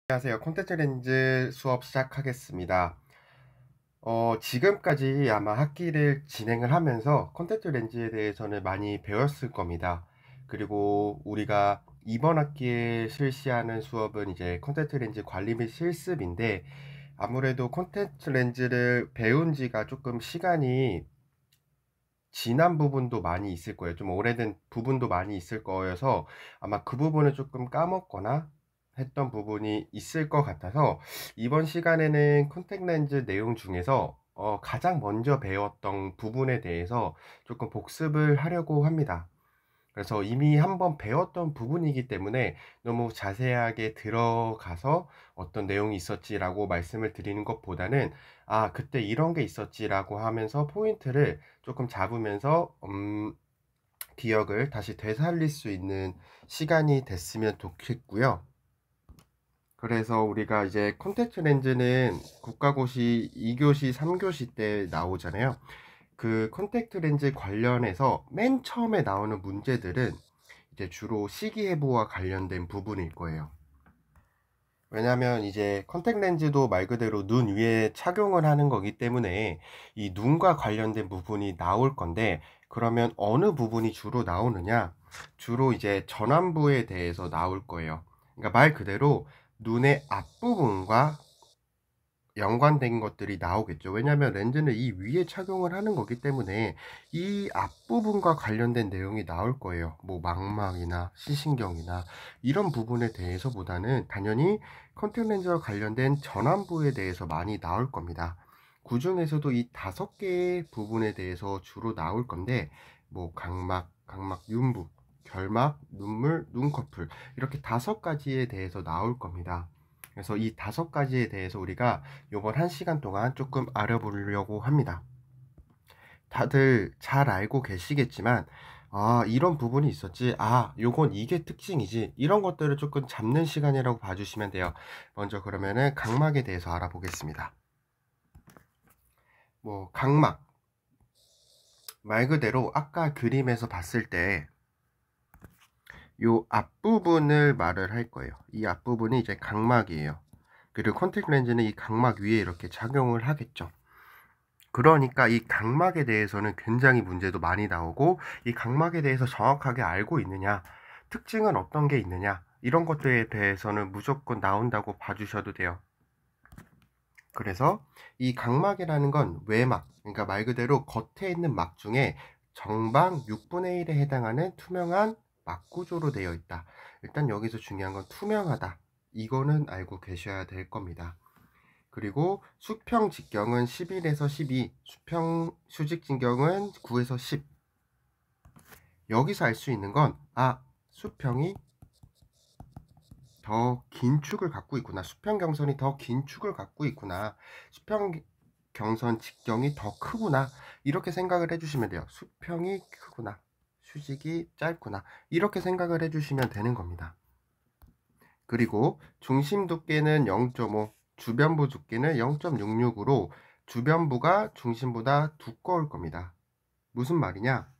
안녕하세요. 콘텐츠 렌즈 수업 시작하겠습니다. 지금까지 아마 학기를 진행을 하면서 콘텐츠 렌즈에 대해서는 많이 배웠을 겁니다. 그리고 우리가 이번 학기에 실시하는 수업은 이제 콘텐츠 렌즈 관리 및 실습인데, 아무래도 콘텐츠 렌즈를 배운 지가 조금 시간이 지난 부분도 많이 있을 거예요. 좀 오래된 부분도 많이 있을 거여서 아마 그 부분을 조금 까먹거나 했던 부분이 있을 것 같아서, 이번 시간에는 콘택 렌즈 내용 중에서 가장 먼저 배웠던 부분에 대해서 조금 복습을 하려고 합니다. 그래서 이미 한번 배웠던 부분이기 때문에 너무 자세하게 들어가서 어떤 내용이 있었지라고 말씀을 드리는 것보다는, 아, 그때 이런 게 있었지라고 하면서 포인트를 조금 잡으면서 기억을 다시 되살릴 수 있는 시간이 됐으면 좋겠고요. 그래서 우리가 이제 콘택트 렌즈는 국가고시 2교시, 3교시 때 나오잖아요. 그 콘택트 렌즈 관련해서 맨 처음에 나오는 문제들은 이제 주로 시기해부와 관련된 부분일 거예요. 왜냐면 이제 컨택 렌즈도 말 그대로 눈 위에 착용을 하는 거기 때문에 이 눈과 관련된 부분이 나올 건데, 그러면 어느 부분이 주로 나오느냐? 주로 이제 전완부에 대해서 나올 거예요. 그러니까 말 그대로 눈의 앞부분과 연관된 것들이 나오겠죠. 왜냐하면 렌즈는 이 위에 착용을 하는 거기 때문에 이 앞부분과 관련된 내용이 나올 거예요. 뭐 망막이나 시신경이나 이런 부분에 대해서보다는 당연히 컨택 렌즈와 관련된 전완부에 대해서 많이 나올 겁니다. 그 중에서도 이 5개의 부분에 대해서 주로 나올 건데, 뭐 각막, 각막 윤부, 결막, 눈물, 눈꺼풀, 이렇게 5가지에 대해서 나올 겁니다. 그래서 이 5가지에 대해서 우리가 요번 1시간 동안 조금 알아보려고 합니다. 다들 잘 알고 계시겠지만, 아, 이런 부분이 있었지, 아, 요건 이게 특징이지, 이런 것들을 조금 잡는 시간이라고 봐주시면 돼요. 먼저 그러면은 각막에 대해서 알아보겠습니다. 뭐 각막, 말 그대로 아까 그림에서 봤을 때 요 앞부분을 말을 할 거예요. 이 앞부분이 이제 각막이에요. 그리고 컨택 렌즈는 이 각막 위에 이렇게 작용을 하겠죠. 그러니까 이 각막에 대해서는 굉장히 문제도 많이 나오고, 이 각막에 대해서 정확하게 알고 있느냐, 특징은 어떤 게 있느냐, 이런 것들에 대해서는 무조건 나온다고 봐주셔도 돼요. 그래서 이 각막이라는 건 외막, 그러니까 말 그대로 겉에 있는 막 중에 정방 6분의 1에 해당하는 투명한 막 구조로 되어 있다. 일단 여기서 중요한 건 투명하다. 이거는 알고 계셔야 될 겁니다. 그리고 수평 직경은 11에서 12, 수평 수직 직경은 9에서 10. 여기서 알 수 있는 건, 아, 수평이 더 긴 축을 갖고 있구나. 수평 경선이 더 긴 축을 갖고 있구나. 수평 경선 직경이 더 크구나. 이렇게 생각을 해주시면 돼요. 수평이 크구나. 수직이 짧구나. 이렇게 생각을 해주시면 되는 겁니다. 그리고 중심 두께는 0.5, 주변부 두께는 0.66으로 주변부가 중심보다 두꺼울 겁니다. 무슨 말이냐?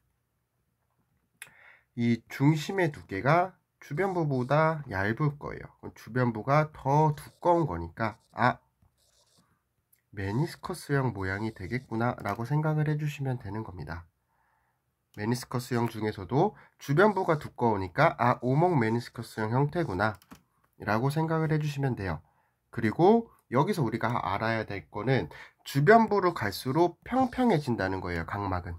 이 중심의 두께가 주변부보다 얇을 거예요. 주변부가 더 두꺼운 거니까, 아, 메니스커스형 모양이 되겠구나 라고 생각을 해주시면 되는 겁니다. 메니스커스형 중에서도 주변부가 두꺼우니까, 아, 오목 메니스커스형 형태구나 라고 생각을 해주시면 돼요. 그리고 여기서 우리가 알아야 될 거는 주변부로 갈수록 평평해진다는 거예요, 각막은.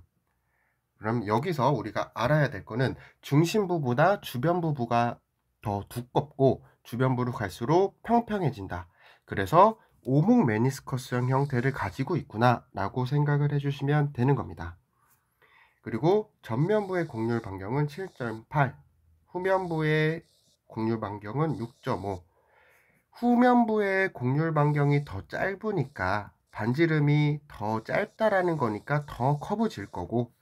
그럼 여기서 우리가 알아야 될 거는 중심부보다 주변부가 더 두껍고 주변부로 갈수록 평평해진다. 그래서 오목 메니스커스형 형태를 가지고 있구나 라고 생각을 해주시면 되는 겁니다. 그리고 전면부의 곡률 반경은 7.8, 후면부의 곡률 반경은 6.5. 후면부의 곡률 반경이 더 짧으니까 반지름이 더 짧다라는 거니까 더 커브질 거고,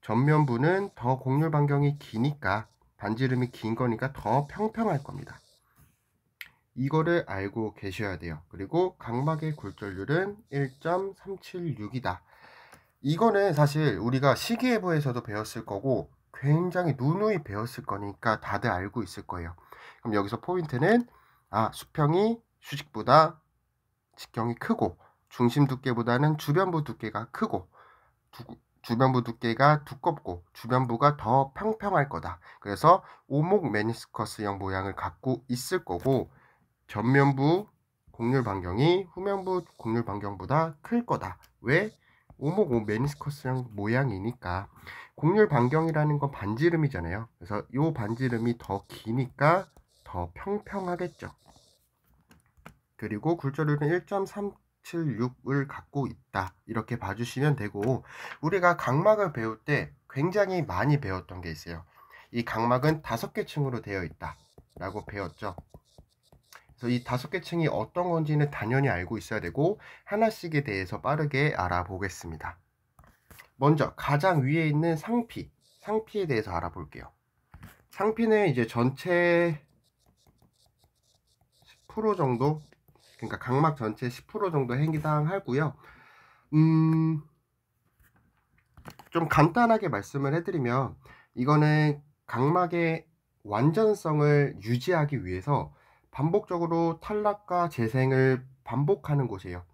전면부는 더 곡률 반경이 기니까 반지름이 긴 거니까 더 평평할 겁니다. 이거를 알고 계셔야 돼요. 그리고 각막의 골절률은 1.376이다. 이거는 사실 우리가 시기예보에서도 배웠을 거고 굉장히 누누이 배웠을 거니까 다들 알고 있을 거예요. 그럼 여기서 포인트는 수평이 수직보다 직경이 크고 중심 두께보다는 주변부 두께가 크고 주변부 두께가 두껍고 주변부가 더 평평할 거다. 그래서 오목 메니스커스형 모양을 갖고 있을 거고 전면부 곡률 반경이 후면부 곡률 반경보다 클 거다. 왜? 오목 메니스커스형 모양이니까. 곡률 반경이라는 건 반지름이잖아요. 그래서 이 반지름이 더 기니까 더 평평하겠죠. 그리고 굴절률은 1.376을 갖고 있다. 이렇게 봐주시면 되고, 우리가 각막을 배울 때 굉장히 많이 배웠던 게 있어요. 이 각막은 5개 층으로 되어 있다 라고 배웠죠. 그래서 이 5개 층이 어떤 건지는 당연히 알고 있어야 되고, 하나씩에 대해서 빠르게 알아보겠습니다. 먼저 가장 위에 있는 상피에 대해서 알아볼게요. 상피는 이제 전체 10% 정도, 그러니까 각막 전체 10% 정도 해당하고요. 좀 간단하게 말씀을 해드리면, 이거는 각막의 완전성을 유지하기 위해서 반복적으로 탈락과 재생을 반복하는 곳이에요.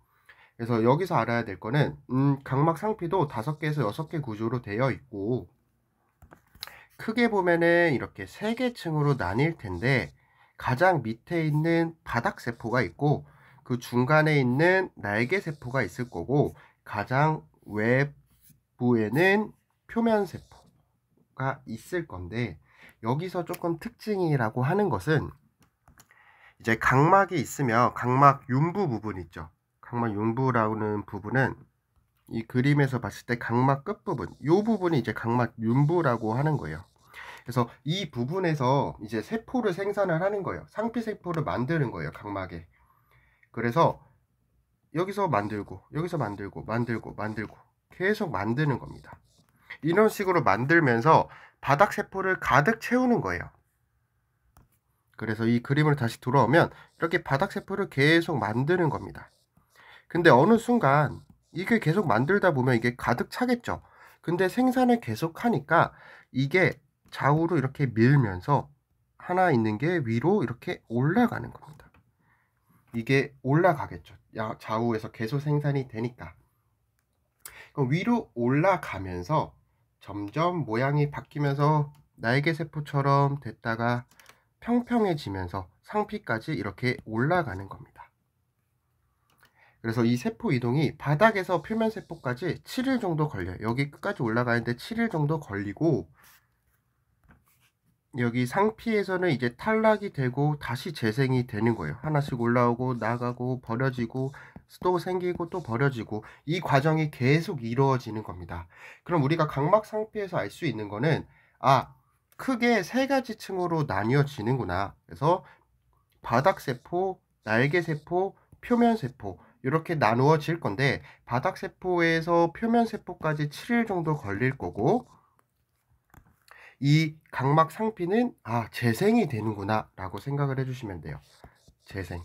그래서 여기서 알아야 될 거는 각막 상피도 5개에서 6개 구조로 되어 있고, 크게 보면은 이렇게 3개 층으로 나뉠 텐데, 가장 밑에 있는 바닥세포가 있고 그 중간에 있는 날개세포가 있을 거고, 가장 외부에는 표면세포가 있을 건데, 여기서 조금 특징이라고 하는 것은 이제 각막이 있으면 각막 윤부 부분 있죠. 각막 윤부라는 부분은 이 그림에서 봤을 때 각막 끝부분, 이 부분이 이제 각막 윤부라고 하는 거예요. 그래서 이 부분에서 이제 세포를 생산을 하는 거예요. 상피세포를 만드는 거예요, 각막에. 그래서 여기서 만들고 여기서 만들고 계속 만드는 겁니다. 이런 식으로 만들면서 바닥세포를 가득 채우는 거예요. 그래서 이 그림으로 다시 돌아오면 이렇게 바닥세포를 계속 만드는 겁니다. 근데 어느 순간 이게 계속 만들다 보면 이게 가득 차겠죠. 근데 생산을 계속 하니까 이게 좌우로 이렇게 밀면서 하나 있는 게 위로 이렇게 올라가는 겁니다. 이게 올라가겠죠. 좌우에서 계속 생산이 되니까. 그럼 위로 올라가면서 점점 모양이 바뀌면서 날개세포처럼 됐다가 평평해지면서 상피까지 이렇게 올라가는 겁니다. 그래서 이 세포 이동이 바닥에서 표면 세포까지 7일 정도 걸려요. 여기 끝까지 올라가는데 7일 정도 걸리고, 여기 상피에서는 이제 탈락이 되고 다시 재생이 되는 거예요. 하나씩 올라오고 나가고 버려지고 또 생기고 또 버려지고, 이 과정이 계속 이루어지는 겁니다. 그럼 우리가 각막 상피에서 알 수 있는 거는 크게 3가지 층으로 나뉘어지는구나. 그래서 바닥세포, 날개세포, 표면세포 이렇게 나누어질 건데, 바닥세포에서 표면세포까지 7일 정도 걸릴 거고, 이 각막 상피는 재생이 되는구나 라고 생각을 해주시면 돼요. 재생.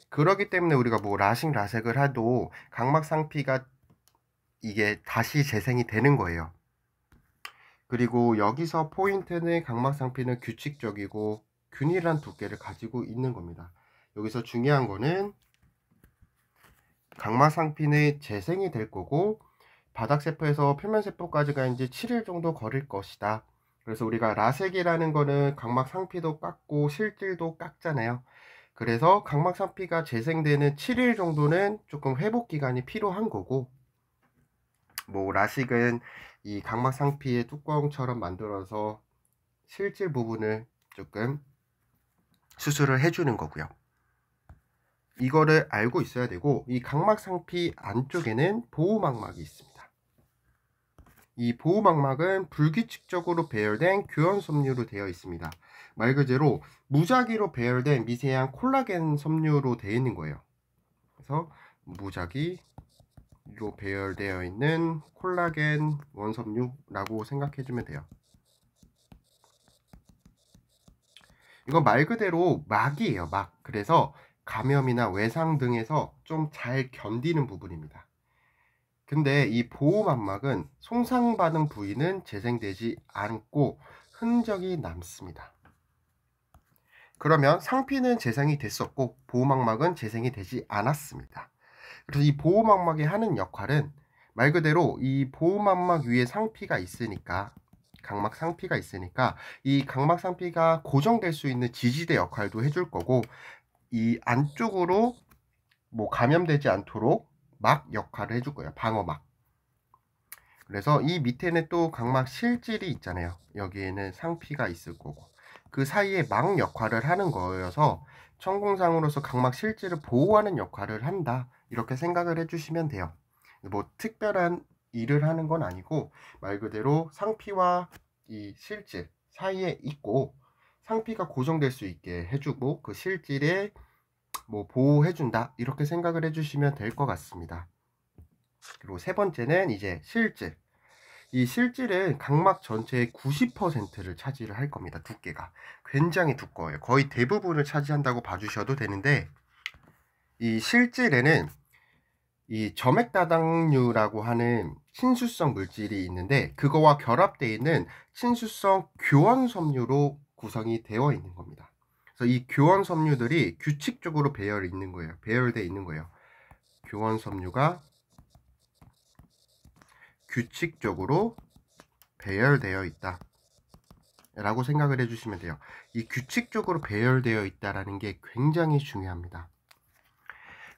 그러기 때문에 우리가 뭐 라식 라섹을 해도 각막 상피가 이게 다시 재생이 되는 거예요. 그리고 여기서 포인트는 각막 상피는 규칙적이고 균일한 두께를 가지고 있는 겁니다. 여기서 중요한 거는 각막 상피는 재생이 될 거고, 바닥세포에서 표면세포까지가 이제 7일 정도 걸릴 것이다. 그래서 우리가 라섹이라는 거는 각막 상피도 깎고 실질도 깎잖아요. 그래서 각막 상피가 재생되는 7일 정도는 조금 회복 기간이 필요한 거고, 뭐 라식은 이 각막 상피의 뚜껑처럼 만들어서 실질 부분을 조금 수술을 해주는 거고요. 이거를 알고 있어야 되고, 이 각막 상피 안쪽에는 보호막막이 있습니다. 이 보호막막은 불규칙적으로 배열된 교연 섬유로 되어 있습니다. 말 그대로 무작위로 배열된 미세한 콜라겐 섬유로 되어 있는 거예요. 그래서 무작위로 배열되어 있는 콜라겐 원섬유라고 생각해주면 돼요. 이건 말 그대로 막이에요, 막. 그래서 감염이나 외상 등에서 좀 잘 견디는 부분입니다. 근데 이 보호막막은 손상받은 부위는 재생되지 않고 흔적이 남습니다. 그러면 상피는 재생이 됐었고 보호막막은 재생이 되지 않았습니다. 그래서 이 보호막막이 하는 역할은 말 그대로 이 보호막막 위에 상피가 있으니까, 각막 상피가 있으니까 이 각막 상피가 고정될 수 있는 지지대 역할도 해줄 거고, 이 안쪽으로 뭐 감염되지 않도록 막 역할을 해줄 거예요. 방어막. 그래서 이 밑에는 또 각막 실질이 있잖아요. 여기에는 상피가 있을 거고, 그 사이에 막 역할을 하는 거여서 천공상으로서 각막 실질을 보호하는 역할을 한다, 이렇게 생각을 해주시면 돼요. 뭐 특별한 일을 하는 건 아니고 말 그대로 상피와 이 실질 사이에 있고, 상피가 고정될 수 있게 해주고 그 실질에 뭐 보호해준다, 이렇게 생각을 해주시면 될 것 같습니다. 그리고 세 번째는 이제 실질. 이 실질은 각막 전체의 90%를 차지를 할 겁니다. 두께가 굉장히 두꺼워요. 거의 대부분을 차지한다고 봐주셔도 되는데, 이 실질에는 이 점액다당류라고 하는 친수성 물질이 있는데, 그거와 결합되어 있는 친수성 교원섬유로 구성이 되어 있는 겁니다. 그래서 이 교원섬유들이 규칙적으로 배열되어 있는 거예요. 교원섬유가 규칙적으로 배열되어 있다 라고 생각을 해주시면 돼요. 이 규칙적으로 배열되어 있다라는 게 굉장히 중요합니다.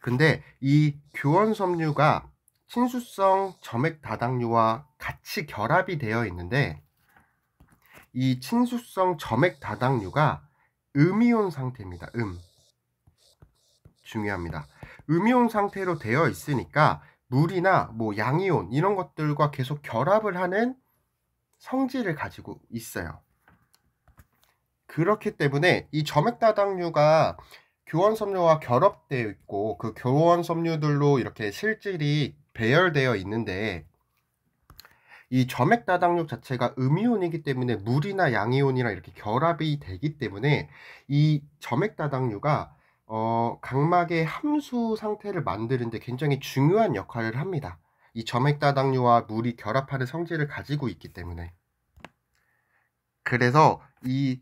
근데 이 교원섬유가 친수성 점액다당류와 같이 결합이 되어 있는데, 이 친수성 점액다당류가 음이온 상태입니다. 중요합니다. 음이온 상태로 되어 있으니까 물이나 뭐 양이온 이런 것들과 계속 결합을 하는 성질을 가지고 있어요. 그렇기 때문에 이 점액다당류가 교원섬유와 결합되어 있고, 그 교원섬유들로 이렇게 실질이 배열되어 있는데, 이 점액다당류 자체가 음이온이기 때문에 물이나 양이온이랑 이렇게 결합이 되기 때문에 이 점액다당류가 각막의 함수 상태를 만드는 데 굉장히 중요한 역할을 합니다. 이 점액다당류와 물이 결합하는 성질을 가지고 있기 때문에. 그래서 이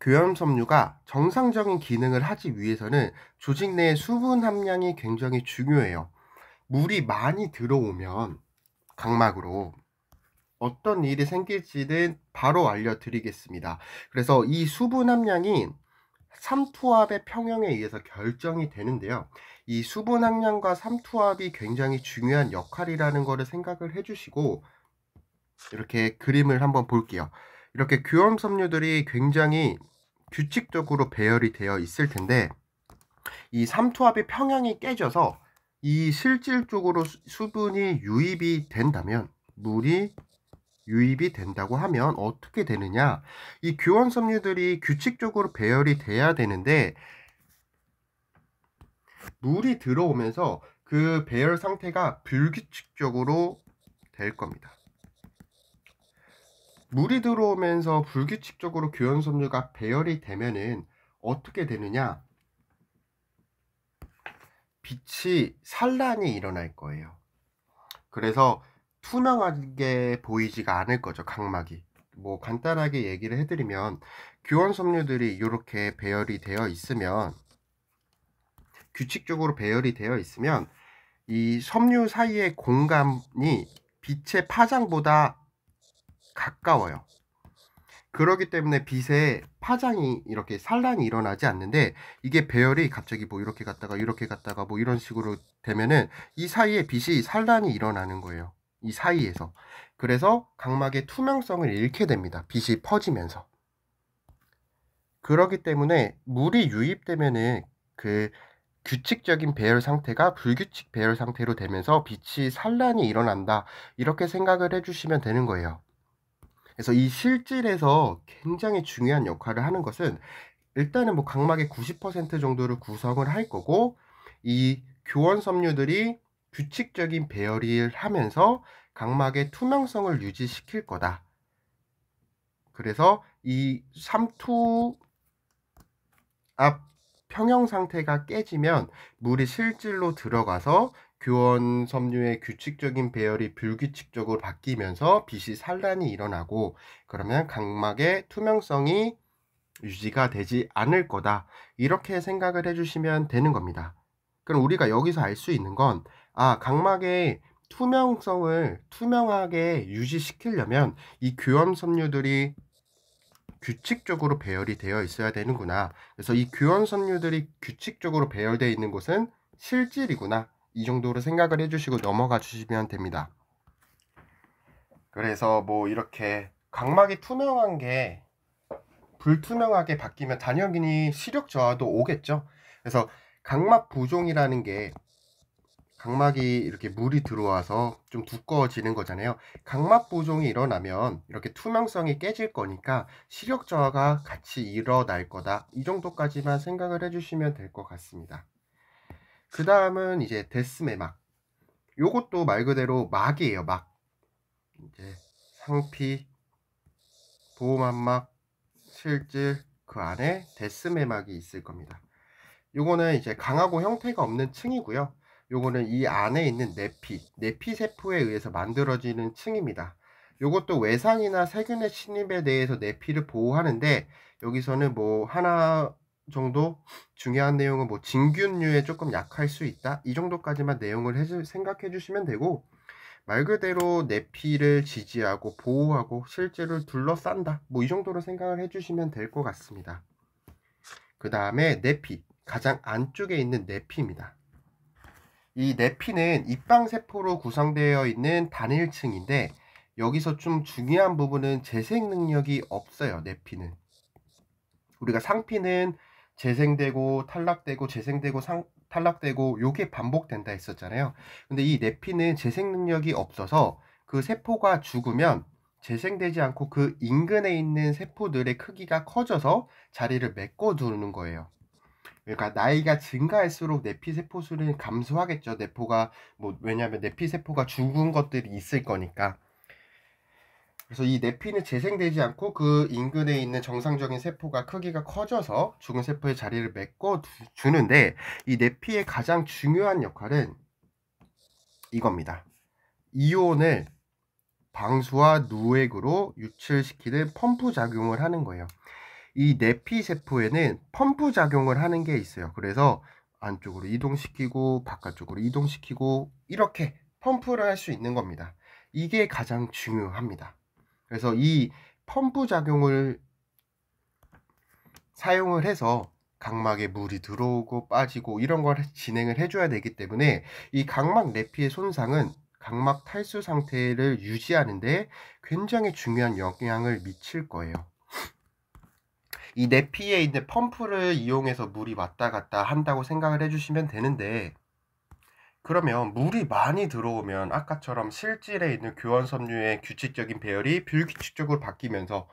교염섬유가 정상적인 기능을 하기 위해서는 조직 내의 수분 함량이 굉장히 중요해요. 물이 많이 들어오면 각막으로 어떤 일이 생길지는 바로 알려드리겠습니다. 그래서 이 수분 함량이 삼투압의 평형에 의해서 결정이 되는데요. 이 수분 함량과 삼투압이 굉장히 중요한 역할이라는 것을 생각을 해주시고, 이렇게 그림을 한번 볼게요. 이렇게 교염섬유들이 굉장히 규칙적으로 배열이 되어 있을 텐데, 이 삼투압의 평형이 깨져서 이 실질 쪽으로 수분이 유입이 된다면, 물이 유입이 된다고 하면 어떻게 되느냐, 이 교원섬유들이 규칙적으로 배열이 돼야 되는데 물이 들어오면서 그 배열 상태가 불규칙적으로 될 겁니다. 물이 들어오면서 불규칙적으로 교원섬유가 배열이 되면은 어떻게 되느냐, 빛이 산란이 일어날 거예요. 그래서 투명하게 보이지가 않을 거죠, 각막이. 뭐 간단하게 얘기를 해드리면, 교원섬유들이 이렇게 배열이 되어 있으면, 규칙적으로 배열이 되어 있으면 이 섬유 사이의 공간이 빛의 파장보다 가까워요. 그렇기 때문에 빛의 파장이 이렇게 산란이 일어나지 않는데, 이게 배열이 갑자기 뭐 이렇게 갔다가 이렇게 갔다가 뭐 이런 식으로 되면은 이 사이에 빛이 산란이 일어나는 거예요. 이 사이에서. 그래서 각막의 투명성을 잃게 됩니다. 빛이 퍼지면서. 그렇기 때문에 물이 유입되면은 그 규칙적인 배열 상태가 불규칙 배열 상태로 되면서 빛이 산란이 일어난다, 이렇게 생각을 해주시면 되는 거예요. 그래서 이 실질에서 굉장히 중요한 역할을 하는 것은, 일단은 뭐 각막의 90% 정도를 구성을 할 거고, 이 교원섬유들이 규칙적인 배열을 하면서 각막의 투명성을 유지시킬 거다. 그래서 이 삼투압 평형 상태가 깨지면 물이 실질로 들어가서 교원섬유의 규칙적인 배열이 불규칙적으로 바뀌면서 빛이 산란이 일어나고, 그러면 각막의 투명성이 유지가 되지 않을 거다. 이렇게 생각을 해주시면 되는 겁니다. 그럼 우리가 여기서 알 수 있는 건, 각막의 투명성을 투명하게 유지시키려면 이 교염 섬유들이 규칙적으로 배열이 되어 있어야 되는구나. 그래서 이 교염 섬유들이 규칙적으로 배열되어 있는 곳은 실질이구나. 이 정도로 생각을 해주시고 넘어가 주시면 됩니다. 그래서 뭐 이렇게 각막이 투명한 게 불투명하게 바뀌면 당연히 시력 저하도 오겠죠. 그래서 각막 부종이라는 게 각막이 이렇게 물이 들어와서 좀 두꺼워지는 거잖아요. 각막 부종이 일어나면 이렇게 투명성이 깨질 거니까 시력 저하가 같이 일어날 거다. 이 정도까지만 생각을 해주시면 될 것 같습니다. 그 다음은 이제 데스매막. 요것도 말 그대로 막이에요. 막. 이제 상피, 보호막막, 실질, 그 안에 데스매막이 있을 겁니다. 요거는 이제 강하고 형태가 없는 층이고요. 요거는 이 안에 있는 내피 세포에 의해서 만들어지는 층입니다. 요것도 외상이나 세균의 침입에 대해서 내피를 보호하는데, 여기서는 뭐 하나 정도 중요한 내용은 뭐 진균류에 조금 약할 수 있다, 이 정도까지만 내용을 생각해 주시면 되고, 말 그대로 내피를 지지하고 보호하고 실제로 둘러싼다, 뭐 이 정도로 생각을 해 주시면 될 것 같습니다. 그 다음에 내피, 가장 안쪽에 있는 내피입니다. 이 내피는 입방세포로 구성되어 있는 단일층인데, 여기서 좀 중요한 부분은 재생 능력이 없어요. 내피는. 우리가 상피는 재생되고 탈락되고 재생되고 탈락되고 요게 반복된다 했었잖아요. 근데 이 내피는 재생 능력이 없어서 그 세포가 죽으면 재생되지 않고 그 인근에 있는 세포들의 크기가 커져서 자리를 메꿔두는 거예요. 그러니까 나이가 증가할수록 내피세포 수는 감소하겠죠. 왜냐하면 내피세포가 죽은 것들이 있을 거니까. 그래서 이 내피는 재생되지 않고 그 인근에 있는 정상적인 세포가 크기가 커져서 죽은 세포의 자리를 메꿔주는데, 이 내피의 가장 중요한 역할은 이겁니다. 이온을 방수와 누액으로 유출시키는 펌프 작용을 하는 거예요. 이 내피 세포에는 펌프 작용을 하는 게 있어요. 그래서 안쪽으로 이동시키고 바깥쪽으로 이동시키고 이렇게 펌프를 할 수 있는 겁니다. 이게 가장 중요합니다. 그래서 이 펌프 작용을 사용을 해서 각막에 물이 들어오고 빠지고 이런 걸 진행을 해줘야 되기 때문에, 이 각막 내피의 손상은 각막 탈수 상태를 유지하는데 굉장히 중요한 영향을 미칠 거예요. 이 내피에 있는 펌프를 이용해서 물이 왔다 갔다 한다고 생각을 해주시면 되는데, 그러면 물이 많이 들어오면 아까처럼 실질에 있는 교원 섬유의 규칙적인 배열이 불규칙적으로 바뀌면서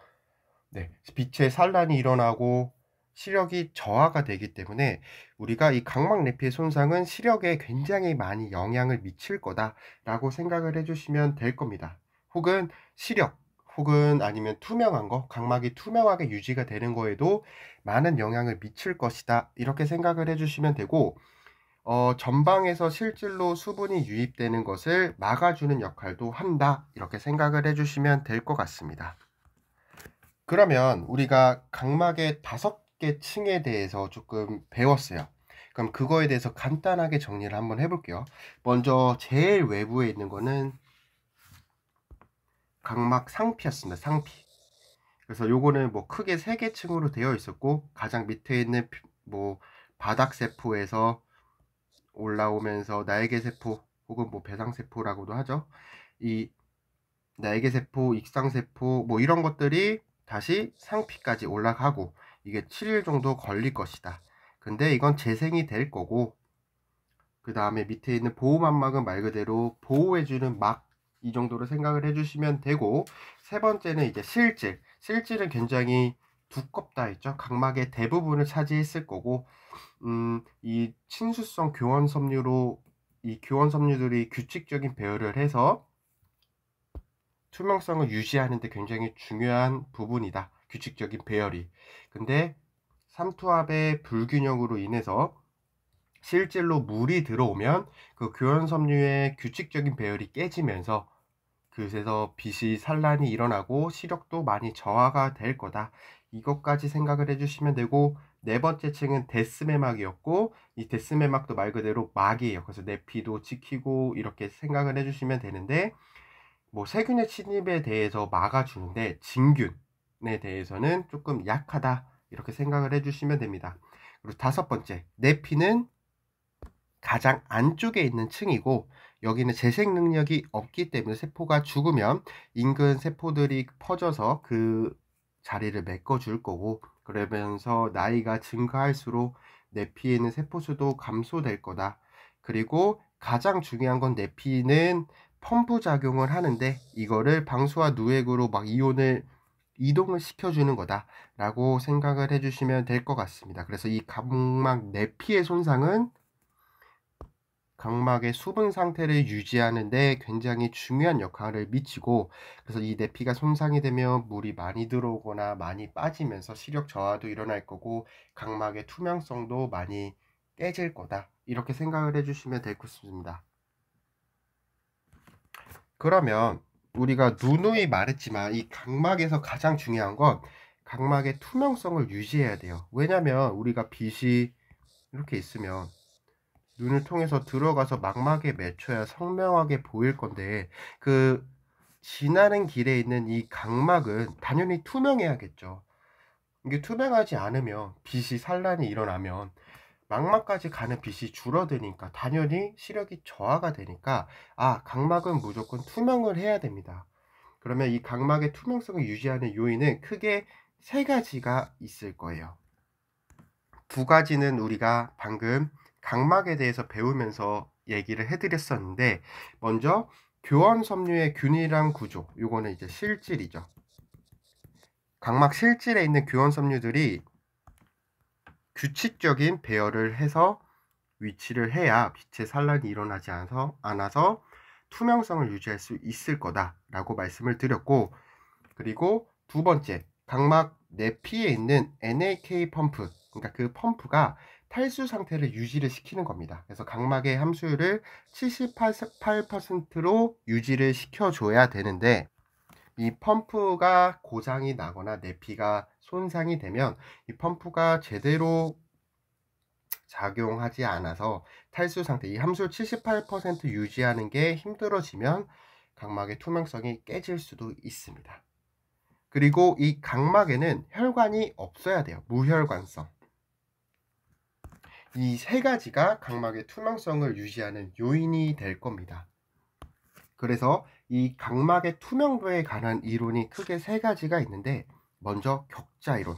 빛의 산란이 일어나고 시력이 저하가 되기 때문에, 우리가 이 각막 내피의 손상은 시력에 굉장히 많이 영향을 미칠 거다라고 생각을 해주시면 될 겁니다. 혹은 시력, 혹은 아니면 투명한 거, 각막이 투명하게 유지가 되는 거에도 많은 영향을 미칠 것이다, 이렇게 생각을 해주시면 되고, 전방에서 실질로 수분이 유입되는 것을 막아주는 역할도 한다, 이렇게 생각을 해주시면 될 것 같습니다. 그러면 우리가 각막의 5개 층에 대해서 조금 배웠어요. 그럼 그거에 대해서 간단하게 정리를 한번 해볼게요. 먼저 제일 외부에 있는 거는 각막 상피였습니다. 상피. 그래서 요거는 뭐 크게 3개 층으로 되어 있었고, 가장 밑에 있는 뭐 바닥세포에서 올라오면서 날개세포, 혹은 뭐 배상세포라고도 하죠. 이 날개세포, 익상세포 뭐 이런 것들이 다시 상피까지 올라가고, 이게 7일 정도 걸릴 것이다. 근데 이건 재생이 될 거고, 그 다음에 밑에 있는 보호막막은 말 그대로 보호해주는 막, 이 정도로 생각을 해주시면 되고, 세 번째는 이제 실질은 굉장히 두껍다 했죠. 각막의 대부분을 차지했을 거고, 이 친수성 교원 섬유로 이 교원 섬유들이 규칙적인 배열을 해서 투명성을 유지하는 데 굉장히 중요한 부분이다, 규칙적인 배열이. 근데 삼투압의 불균형으로 인해서 실질로 물이 들어오면 그 교원 섬유의 규칙적인 배열이 깨지면서 그래서 빛이 산란이 일어나고 시력도 많이 저하가 될 거다, 이것까지 생각을 해주시면 되고, 네 번째 층은 데스매막이었고, 이 데스매막도 말 그대로 막이에요. 그래서 내피도 지키고 이렇게 생각을 해주시면 되는데, 뭐 세균의 침입에 대해서 막아주는데 진균에 대해서는 조금 약하다 이렇게 생각을 해주시면 됩니다. 그리고 다섯 번째, 내피는 가장 안쪽에 있는 층이고 여기는 재생 능력이 없기 때문에 세포가 죽으면 인근 세포들이 퍼져서 그 자리를 메꿔줄 거고, 그러면서 나이가 증가할수록 내피에 있는 세포 수도 감소될 거다. 그리고 가장 중요한 건 내피는 펌프 작용을 하는데 이거를 방수와 누액으로 막 이온을 이동을 시켜주는 거다 라고 생각을 해주시면 될 것 같습니다. 그래서 이 각막 내피의 손상은 각막의 수분 상태를 유지하는 데 굉장히 중요한 역할을 미치고, 그래서 이 내피가 손상이 되면 물이 많이 들어오거나 많이 빠지면서 시력 저하도 일어날 거고 각막의 투명성도 많이 깨질 거다 이렇게 생각을 해주시면 될 것 같습니다. 그러면 우리가 누누이 말했지만 이 각막에서 가장 중요한 건 각막의 투명성을 유지해야 돼요. 왜냐면 우리가 빛이 이렇게 있으면 눈을 통해서 들어가서 망막에 맺혀야 선명하게 보일 건데, 그 지나는 길에 있는 이 각막은 당연히 투명해야겠죠. 이게 투명하지 않으면 빛이 산란이 일어나면 망막까지 가는 빛이 줄어드니까 당연히 시력이 저하가 되니까 각막은 무조건 투명을 해야 됩니다. 그러면 이 각막의 투명성을 유지하는 요인은 크게 세 가지가 있을 거예요. 두 가지는 우리가 방금 각막에 대해서 배우면서 얘기를 해드렸었는데, 먼저 교원 섬유의 균일한 구조, 요거는 이제 실질이죠. 각막 실질에 있는 교원 섬유들이 규칙적인 배열을 해서 위치를 해야 빛의 산란이 일어나지 않아서 투명성을 유지할 수 있을 거다라고 말씀을 드렸고, 그리고 두 번째, 각막 내피에 있는 NAK 펌프, 그러니까 그 펌프가 탈수 상태를 유지를 시키는 겁니다. 그래서 각막의 함수율을 78%로 유지를 시켜줘야 되는데, 이 펌프가 고장이 나거나 내피가 손상이 되면 이 펌프가 제대로 작용하지 않아서 탈수 상태, 이 함수를 78% 유지하는 게 힘들어지면 각막의 투명성이 깨질 수도 있습니다. 그리고 이 각막에는 혈관이 없어야 돼요. 무혈관성. 이 세 가지가 각막의 투명성을 유지하는 요인이 될 겁니다. 그래서 이 각막의 투명도에 관한 이론이 크게 세 가지가 있는데, 먼저 격자 이론.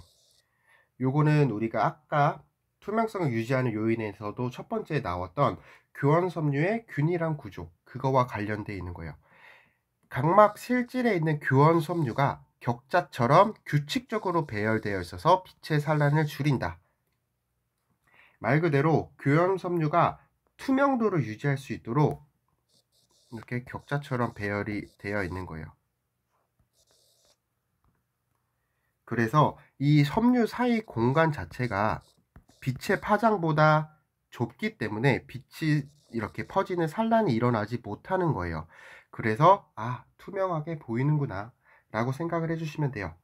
요거는 우리가 아까 투명성을 유지하는 요인에서도 첫 번째에 나왔던 교원 섬유의 균일한 구조, 그거와 관련되어 있는 거예요. 각막 실질에 있는 교원 섬유가 격자처럼 규칙적으로 배열되어 있어서 빛의 산란을 줄인다. 말 그대로 교원 섬유가 투명도를 유지할 수 있도록 이렇게 격자처럼 배열이 되어 있는 거예요. 그래서 이 섬유 사이 공간 자체가 빛의 파장보다 좁기 때문에 빛이 이렇게 퍼지는 산란이 일어나지 못하는 거예요. 그래서 투명하게 보이는구나 라고 생각을 해주시면 돼요.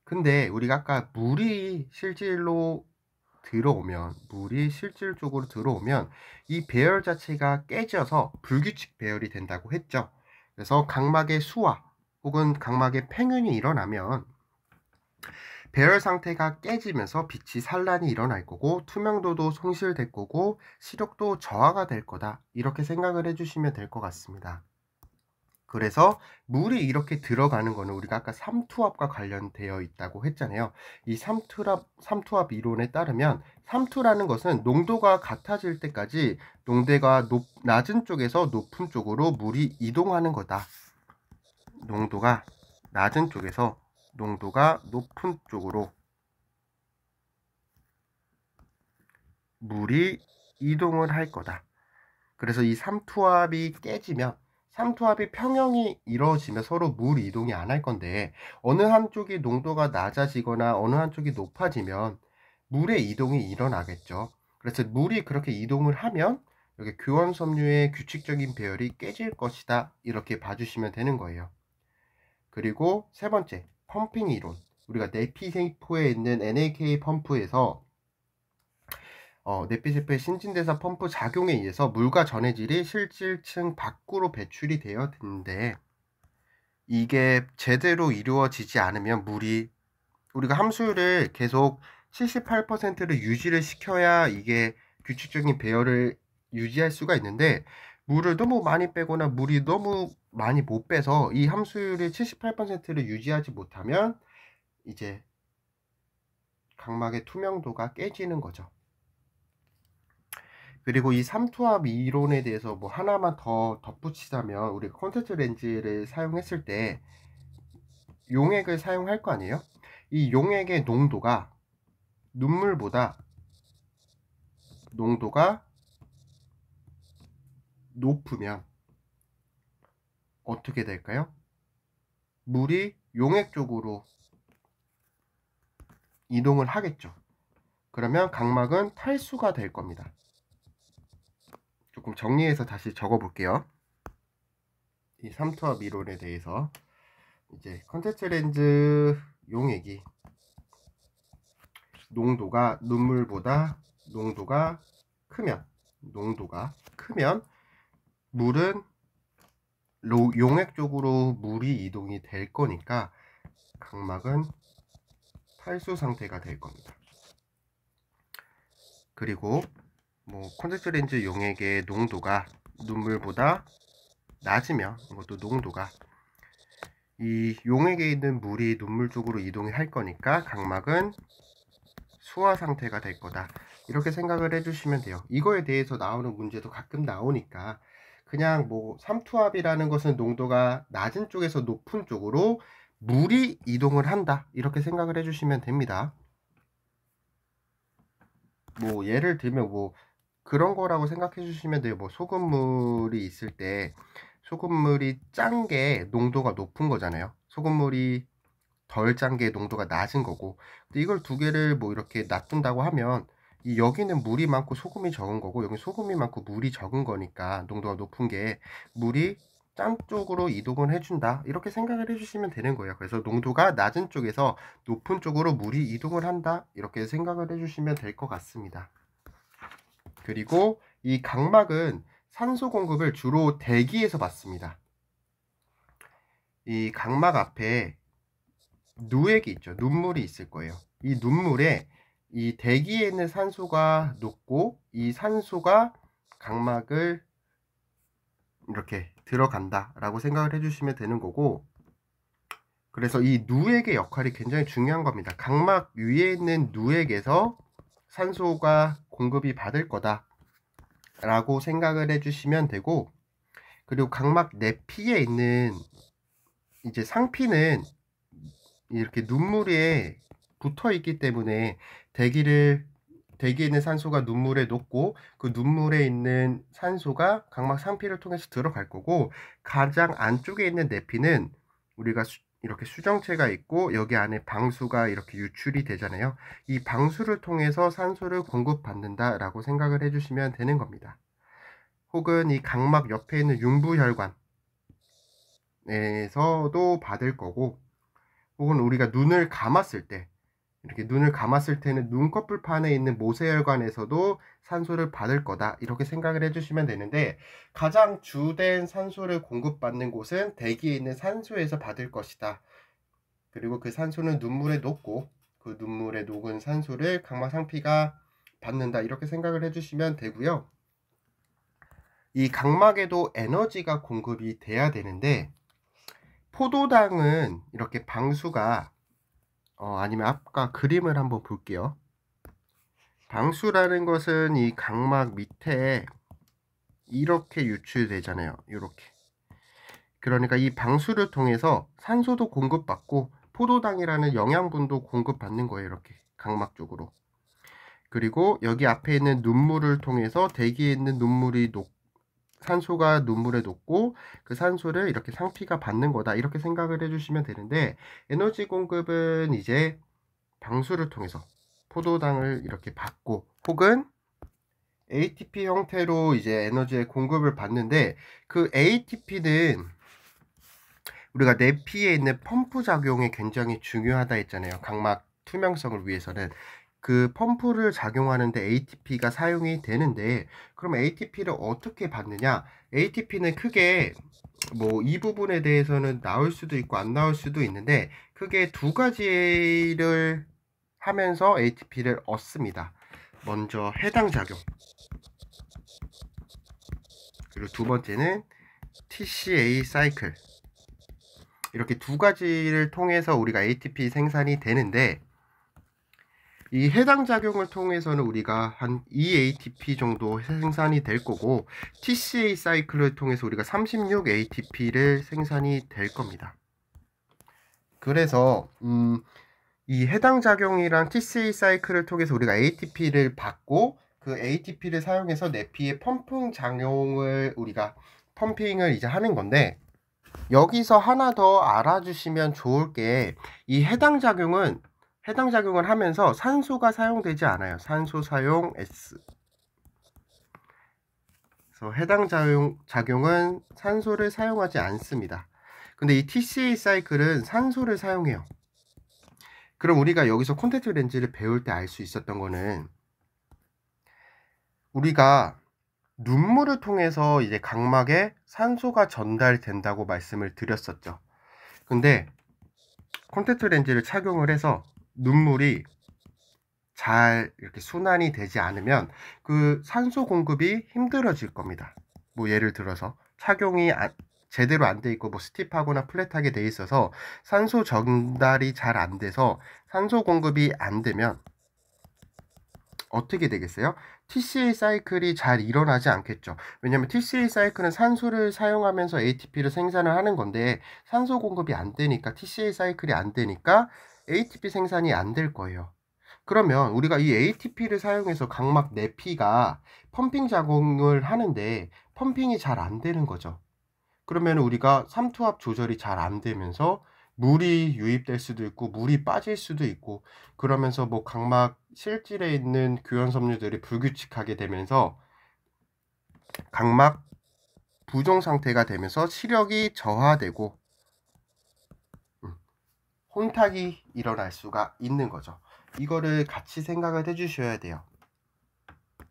근데 우리가 아까 물이 실질 쪽으로 들어오면 이 배열 자체가 깨져서 불규칙 배열이 된다고 했죠. 그래서 각막의 수화 혹은 각막의 팽윤이 일어나면 배열 상태가 깨지면서 빛이 산란이 일어날 거고 투명도도 손실될 거고 시력도 저하가 될 거다, 이렇게 생각을 해주시면 될 것 같습니다. 그래서 물이 이렇게 들어가는 거는 우리가 아까 삼투압과 관련되어 있다고 했잖아요. 이 삼투압 이론에 따르면 삼투라는 것은 농도가 같아질 때까지 농도가 낮은 쪽에서 높은 쪽으로 물이 이동하는 거다. 농도가 낮은 쪽에서 농도가 높은 쪽으로 물이 이동을 할 거다. 그래서 이 삼투압이 깨지면, 삼투압이 평형이 이루어지면 서로 물 이동이 안 할 건데 어느 한쪽이 농도가 낮아지거나 어느 한쪽이 높아지면 물의 이동이 일어나겠죠. 그래서 물이 그렇게 이동을 하면 여기 교원 섬유의 규칙적인 배열이 깨질 것이다, 이렇게 봐주시면 되는 거예요. 그리고 세 번째, 펌핑 이론. 우리가 내피세포에 있는 NAK 펌프에서 내피세포의 신진대사 펌프 작용에 의해서 물과 전해질이 실질층 밖으로 배출이 되었는데, 이게 제대로 이루어지지 않으면 우리가 함수를 계속 78%를 유지를 시켜야 이게 규칙적인 배열을 유지할 수가 있는데, 물을 너무 많이 빼거나 물이 너무 많이 못 빼서 이 함수율이 78%를 유지하지 못하면 이제 각막의 투명도가 깨지는 거죠. 그리고 이 삼투압 이론에 대해서 뭐 하나만 더 덧붙이자면, 우리가 콘택트 렌즈를 사용했을 때 용액을 사용할 거 아니에요? 이 용액의 농도가 눈물보다 농도가 높으면 어떻게 될까요? 물이 용액 쪽으로 이동을 하겠죠. 그러면 각막은 탈수가 될 겁니다. 조금 정리해서 다시 적어 볼게요. 이 삼투압 이론에 대해서 이제 컨택트 렌즈 용액이 농도가 눈물보다 농도가 크면 물은 용액 쪽으로 물이 이동이 될 거니까 각막은 탈수 상태가 될 겁니다. 그리고 뭐 콘택트 렌즈 용액의 농도가 눈물보다 낮으면 이것도 농도가 이 용액에 있는 물이 눈물 쪽으로 이동할 거니까 각막은 수화 상태가 될 거다. 이렇게 생각을 해주시면 돼요. 이거에 대해서 나오는 문제도 가끔 나오니까 그냥 뭐 삼투압이라는 것은 농도가 낮은 쪽에서 높은 쪽으로 물이 이동을 한다. 이렇게 생각을 해주시면 됩니다. 뭐 예를 들면 뭐 그런 거라고 생각해 주시면 돼요. 뭐 소금물이 있을 때 소금물이 짠 게 농도가 높은 거잖아요. 소금물이 덜 짠 게 농도가 낮은 거고. 근데 이걸 두 개를 뭐 이렇게 놔둔다고 하면 여기는 물이 많고 소금이 적은 거고, 여기 소금이 많고 물이 적은 거니까 농도가 높은 게 물이 짠 쪽으로 이동을 해준다. 이렇게 생각을 해주시면 되는 거예요. 그래서 농도가 낮은 쪽에서 높은 쪽으로 물이 이동을 한다. 이렇게 생각을 해주시면 될 것 같습니다. 그리고 이 각막은 산소 공급을 주로 대기에서 받습니다. 이 각막 앞에 누액이 있죠. 눈물이 있을 거예요. 이 눈물에 이 대기에 있는 산소가 녹고 이 산소가 각막을 이렇게 들어간다 라고 생각을 해주시면 되는 거고, 그래서 이 누액의 역할이 굉장히 중요한 겁니다. 각막 위에 있는 누액에서 산소가 공급이 받을 거다 라고 생각을 해주시면 되고, 그리고 각막 내피에 있는 이제 상피는 이렇게 눈물에 붙어 있기 때문에 대기에 있는 산소가 눈물에 녹고 그 눈물에 있는 산소가 각막 상피를 통해서 들어갈 거고, 가장 안쪽에 있는 내피는 우리가 이렇게 수정체가 있고 여기 안에 방수가 이렇게 유출이 되잖아요. 이 방수를 통해서 산소를 공급받는다 라고 생각을 해주시면 되는 겁니다. 혹은 이 각막 옆에 있는 융부혈관에서도 받을 거고, 혹은 우리가 눈을 감았을 때 이렇게 눈을 감았을 때는 눈꺼풀판에 있는 모세혈관에서도 산소를 받을 거다. 이렇게 생각을 해주시면 되는데, 가장 주된 산소를 공급받는 곳은 대기에 있는 산소에서 받을 것이다. 그리고 그 산소는 눈물에 녹고 그 눈물에 녹은 산소를 각막 상피가 받는다. 이렇게 생각을 해주시면 되고요. 이 각막에도 에너지가 공급이 돼야 되는데, 포도당은 이렇게 방수가 아니면 아까 그림을 한번 볼게요. 방수라는 것은 이 각막 밑에 이렇게 유출되잖아요. 이렇게. 그러니까 이 방수를 통해서 산소도 공급받고 포도당이라는 영양분도 공급받는 거예요. 이렇게 각막 쪽으로. 그리고 여기 앞에 있는 눈물을 통해서 대기에 있는 산소가 눈물에 녹고 그 산소를 이렇게 상피가 받는 거다. 이렇게 생각을 해주시면 되는데, 에너지 공급은 이제 방수를 통해서 포도당을 이렇게 받고, 혹은 ATP 형태로 이제 에너지의 공급을 받는데, 그 ATP는 우리가 내피에 있는 펌프 작용이 굉장히 중요하다 했잖아요. 각막 투명성을 위해서는. 그 펌프를 작용하는데 ATP가 사용이 되는데, 그럼 ATP를 어떻게 받느냐? ATP는 크게 뭐 이 부분에 대해서는 나올 수도 있고 안 나올 수도 있는데, 크게 두 가지를 하면서 ATP를 얻습니다. 먼저 해당 작용, 그리고 두 번째는 TCA 사이클. 이렇게 두 가지를 통해서 우리가 ATP 생산이 되는데, 이 해당 작용을 통해서는 우리가 한 2ATP 정도 생산이 될 거고, TCA 사이클을 통해서 우리가 36ATP를 생산이 될 겁니다. 그래서 이 해당 작용이랑 TCA 사이클을 통해서 우리가 ATP를 받고, 그 ATP를 사용해서 내피의 펌핑 작용을 우리가 펌핑을 이제 하는 건데, 여기서 하나 더 알아주시면 좋을 게, 이 해당 작용을 하면서 산소가 사용되지 않아요. 산소 사용 S. 그래서 해당 작용은 산소를 사용하지 않습니다. 근데 이 TCA 사이클은 산소를 사용해요. 그럼 우리가 여기서 콘택트 렌즈를 배울 때 알 수 있었던 거는, 우리가 눈물을 통해서 이제 각막에 산소가 전달된다고 말씀을 드렸었죠. 근데 콘택트 렌즈를 착용을 해서 눈물이 잘 이렇게 순환이 되지 않으면 그 산소 공급이 힘들어질 겁니다. 뭐 예를 들어서 착용이 제대로 안 돼 있고 뭐 스티프하거나 플랫하게 돼 있어서 산소 전달이 잘 안 돼서 산소 공급이 안 되면 어떻게 되겠어요? TCA 사이클이 잘 일어나지 않겠죠. 왜냐면 TCA 사이클은 산소를 사용하면서 ATP를 생산을 하는 건데, 산소 공급이 안 되니까, TCA 사이클이 안 되니까 ATP 생산이 안 될 거예요. 그러면 우리가 이 ATP를 사용해서 각막 내피가 펌핑 작용을 하는데 펌핑이 잘 안 되는 거죠. 그러면 우리가 삼투압 조절이 잘 안 되면서 물이 유입될 수도 있고 물이 빠질 수도 있고, 그러면서 뭐 각막 실질에 있는 교연 섬유들이 불규칙하게 되면서 각막 부종 상태가 되면서 시력이 저하되고 혼탁이 일어날 수가 있는 거죠. 이거를 같이 생각을 해주셔야 돼요.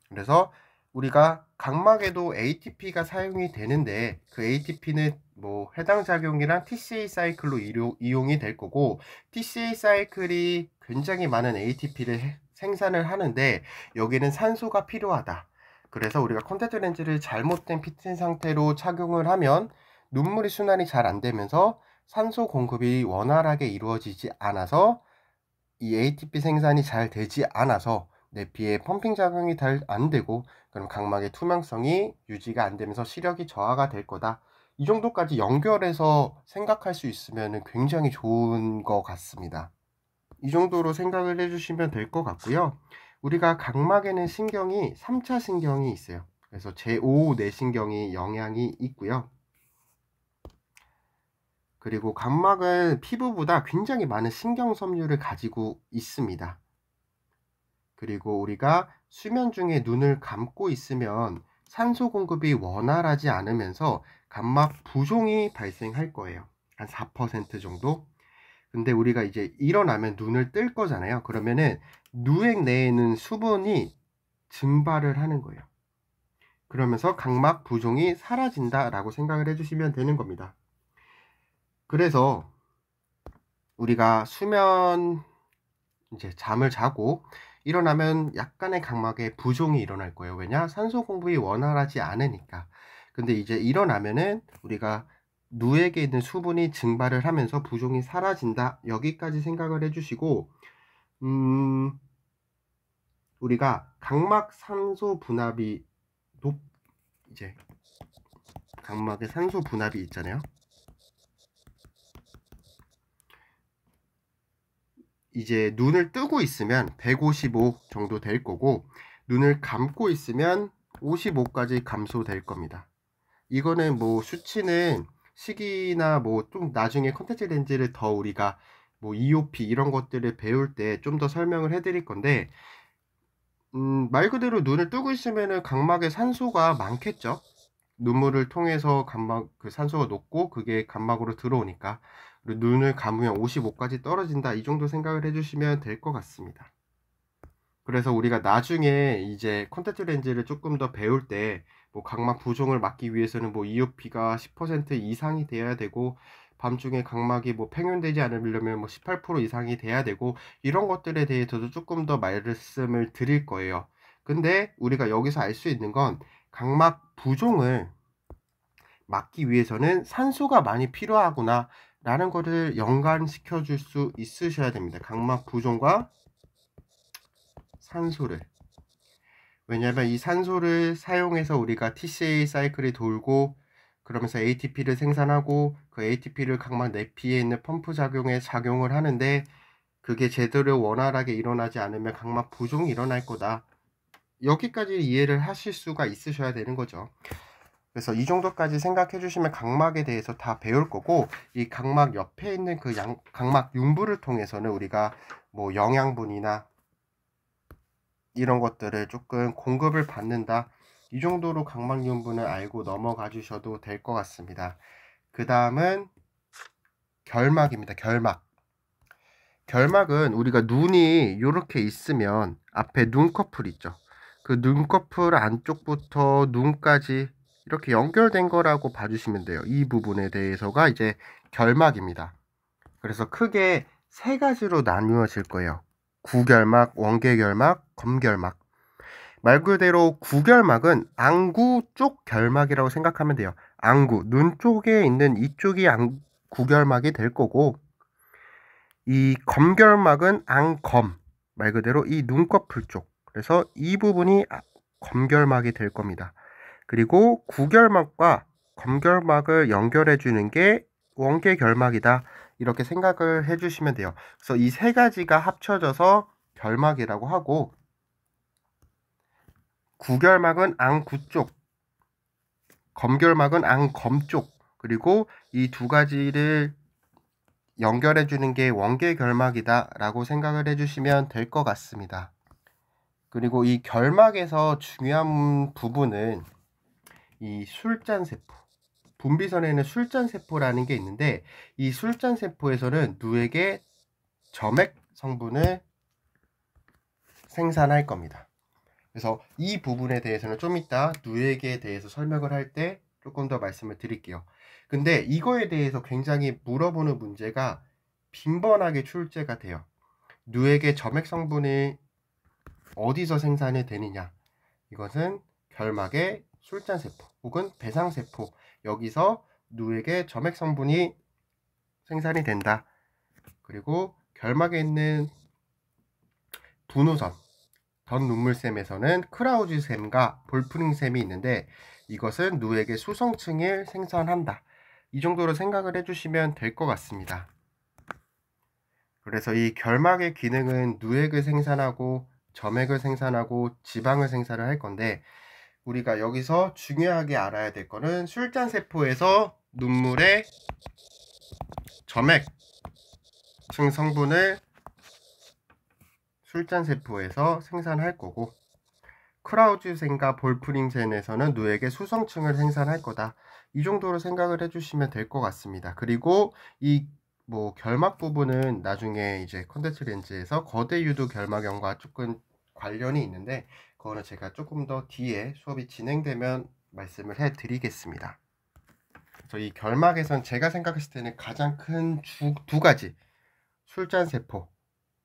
그래서 우리가 각막에도 ATP가 사용이 되는데, 그 ATP는 뭐 해당 작용이랑 TCA 사이클로 이용이 될 거고, TCA 사이클이 굉장히 많은 ATP를 생산을 하는데 여기는 산소가 필요하다. 그래서 우리가 콘택트 렌즈를 잘못된 피팅 상태로 착용을 하면 눈물이 순환이 잘 안 되면서 산소 공급이 원활하게 이루어지지 않아서 이 ATP 생산이 잘 되지 않아서 내피에 펌핑 작용이 잘 안 되고, 그럼 각막의 투명성이 유지가 안 되면서 시력이 저하가 될 거다. 이 정도까지 연결해서 생각할 수 있으면 굉장히 좋은 것 같습니다. 이 정도로 생각을 해주시면 될 것 같고요. 우리가 각막에는 신경이 3차 신경이 있어요. 그래서 제5 내신경이 영향이 있고요. 그리고 각막은 피부보다 굉장히 많은 신경 섬유를 가지고 있습니다. 그리고 우리가 수면 중에 눈을 감고 있으면 산소 공급이 원활하지 않으면서 각막 부종이 발생할 거예요. 한 4% 정도. 근데 우리가 이제 일어나면 눈을 뜰 거잖아요. 그러면은 누액 내에는 수분이 증발을 하는 거예요. 그러면서 각막 부종이 사라진다라고 생각을 해주시면 되는 겁니다. 그래서 우리가 수면 이제 잠을 자고 일어나면 약간의 각막에 부종이 일어날 거예요. 왜냐? 산소 공급이 원활하지 않으니까. 근데 이제 일어나면은 우리가 누에게 있는 수분이 증발을 하면서 부종이 사라진다. 여기까지 생각을 해주시고, 우리가 각막 산소 분압이 이제 각막에 산소 분압이 있잖아요. 이제 눈을 뜨고 있으면 155 정도 될 거고, 눈을 감고 있으면 55까지 감소될 겁니다. 이거는 뭐 수치는 시기나 뭐 좀 나중에 컨택트 렌즈를 더 우리가 뭐 EOP 이런 것들을 배울 때 좀 더 설명을 해드릴 건데, 말 그대로 눈을 뜨고 있으면은 각막에 산소가 많겠죠. 눈물을 통해서 감막 그 산소가 녹고 그게 감막으로 들어오니까. 그리고 눈을 감으면 55까지 떨어진다. 이 정도 생각을 해주시면 될 것 같습니다. 그래서 우리가 나중에 이제 콘택트 렌즈를 조금 더 배울 때 뭐 각막 부종을 막기 위해서는 뭐 EOP가 10% 이상이 돼야 되고, 밤중에 각막이 뭐 팽현되지 않으려면 뭐 18% 이상이 돼야 되고, 이런 것들에 대해서도 조금 더 말씀을 드릴 거예요. 근데 우리가 여기서 알 수 있는 건 각막 부종을 막기 위해서는 산소가 많이 필요하구나 라는 것을 연관시켜 줄 수 있으셔야 됩니다. 각막 부종과 산소를. 왜냐하면 이 산소를 사용해서 우리가 TCA 사이클이 돌고, 그러면서 ATP를 생산하고, 그 ATP를 각막 내피에 있는 펌프 작용에 작용을 하는데, 그게 제대로 원활하게 일어나지 않으면 각막 부종이 일어날 거다. 여기까지 이해를 하실 수가 있으셔야 되는 거죠. 그래서 이 정도까지 생각해 주시면 각막에 대해서 다 배울 거고, 이 각막 옆에 있는 그 각막 융부를 통해서는 우리가 뭐 영양분이나 이런 것들을 조금 공급을 받는다. 이 정도로 각막염분을 알고 넘어가 주셔도 될 것 같습니다. 그 다음은 결막입니다. 결막은 우리가 눈이 이렇게 있으면 앞에 눈꺼풀 있죠. 그 눈꺼풀 안쪽부터 눈까지 이렇게 연결된 거라고 봐주시면 돼요. 이 부분에 대해서가 이제 결막입니다. 그래서 크게 세 가지로 나누어질 거예요. 구결막, 원계결막, 검결막. 말 그대로 구결막은 안구 쪽 결막이라고 생각하면 돼요. 안구, 눈 쪽에 있는 이쪽이 구결막이 될 거고, 이 검결막은 안검, 말 그대로 이 눈꺼풀 쪽. 그래서 이 부분이 검결막이 될 겁니다. 그리고 구결막과 검결막을 연결해 주는 게 원계결막이다. 이렇게 생각을 해주시면 돼요. 그래서 이 세 가지가 합쳐져서 결막이라고 하고, 구결막은 안구 쪽, 검결막은 안검 쪽, 그리고 이 두 가지를 연결해 주는 게 원계결막이다 라고 생각을 해주시면 될 것 같습니다. 그리고 이 결막에서 중요한 부분은 이 술잔세포, 분비선에는 술잔세포라는 게 있는데, 이 술잔세포에서는 누에게 점액 성분을 생산할 겁니다. 그래서 이 부분에 대해서는 좀 이따 누에게에 대해서 설명을 할 때 조금 더 말씀을 드릴게요. 근데 이거에 대해서 굉장히 물어보는 문제가 빈번하게 출제가 돼요. 누에게 점액 성분이 어디서 생산이 되느냐? 이것은 결막의 술잔세포 혹은 배상세포, 여기서 누에게 점액 성분이 생산이 된다. 그리고 결막에 있는 분우선, 전 눈물샘에서는 크라우즈샘과 볼프링샘이 있는데, 이것은 누에게 수성층을 생산한다. 이 정도로 생각을 해주시면 될 것 같습니다. 그래서 이 결막의 기능은 누액을 생산하고 점액을 생산하고 지방을 생산을 할 건데, 우리가 여기서 중요하게 알아야 될 거는 술잔세포에서 눈물의 점액층 성분을 술잔세포에서 생산할 거고, 크라우즈센과 볼프링센에서는 누에게 수성층을 생산할 거다. 이 정도로 생각을 해주시면 될 것 같습니다. 그리고 이 뭐 결막 부분은 나중에 이제 콘택트 렌즈에서 거대 유두 결막염과 조금 관련이 있는데, 그거는 제가 조금 더 뒤에 수업이 진행되면 말씀을 해드리겠습니다. 그래서 이 결막에선 제가 생각했을 때는 가장 큰 두 가지, 술잔세포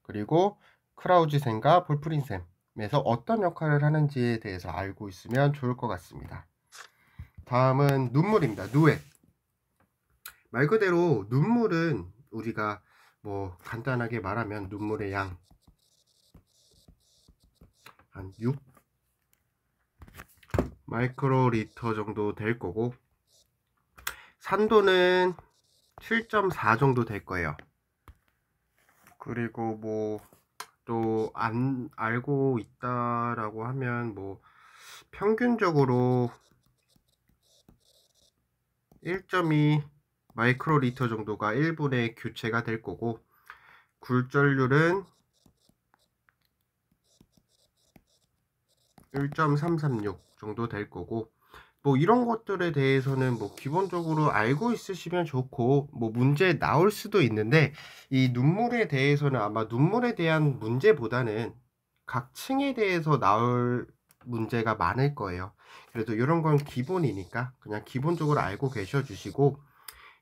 그리고 크라우즈센과 볼프린셈에서 어떤 역할을 하는지에 대해서 알고 있으면 좋을 것 같습니다. 다음은 눈물입니다. 누에. 말 그대로 눈물은 우리가 뭐 간단하게 말하면 눈물의 양 한 6 마이크로리터 정도 될 거고, 산도는 7.4 정도 될 거예요. 그리고 뭐 또 안 알고 있다라고 하면 뭐 평균적으로 1.2 마이크로리터 정도가 1분에 교체가 될 거고, 굴절률은 1.336 정도 될 거고, 뭐 이런 것들에 대해서는 뭐 기본적으로 알고 있으시면 좋고 뭐 문제 나올 수도 있는데, 이 눈물에 대해서는 아마 눈물에 대한 문제보다는 각 층에 대해서 나올 문제가 많을 거예요. 그래도 이런 건 기본이니까 그냥 기본적으로 알고 계셔 주시고,